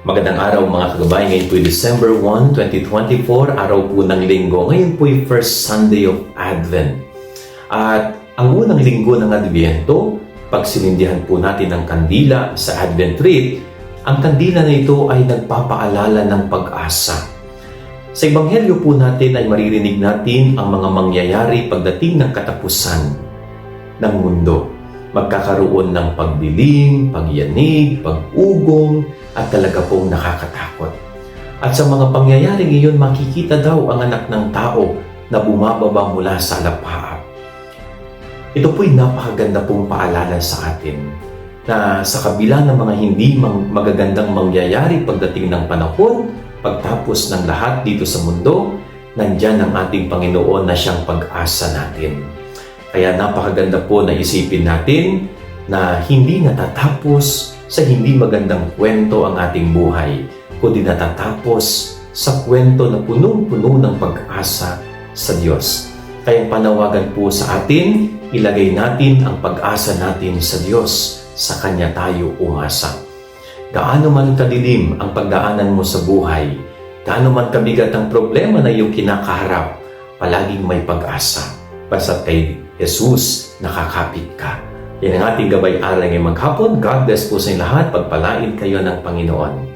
Magandang araw mga kagabay. Ngayon po December 1, 2024, araw po ng linggo. Ngayon po yung first Sunday of Advent. At ang unang linggo ng Adviento, pag sinindihan po natin ang kandila sa Advent Rite, ang kandila na ito ay nagpapaalala ng pag-asa. Sa Ebanghelyo po natin ay maririnig natin ang mga mangyayari pagdating ng katapusan ng mundo. Magkakaroon ng pagdilim, pagyanig, pag-ugong, at talaga pong nakakatakot. At sa mga pangyayari ngayon, makikita daw ang anak ng tao na bumababa mula sa alapaap. Ito po'y napakaganda pong paalala sa atin na sa kabila ng mga hindi magagandang mangyayari pagdating ng panahon, pagtapos ng lahat dito sa mundo, nandyan ang ating Panginoon na siyang pag-asa natin. Kaya napakaganda po na isipin natin na hindi natatapos sa hindi magandang kwento ang ating buhay, kundi natatapos sa kwento na punong-puno ng pag-asa sa Diyos. Kaya panawagan po sa atin, ilagay natin ang pag-asa natin sa Diyos, sa Kanya tayo umasa. Gaano man kadilim ang pagdaanan mo sa buhay, gaano man kabigat ang problema na iyong kinakaharap, palaging may pag-asa. Basta kay Jesus, nakakapit ka. Yan ang ating gabay-aral ngayong maghapon. God bless po sa inyo lahat. Pagpalain kayo ng Panginoon.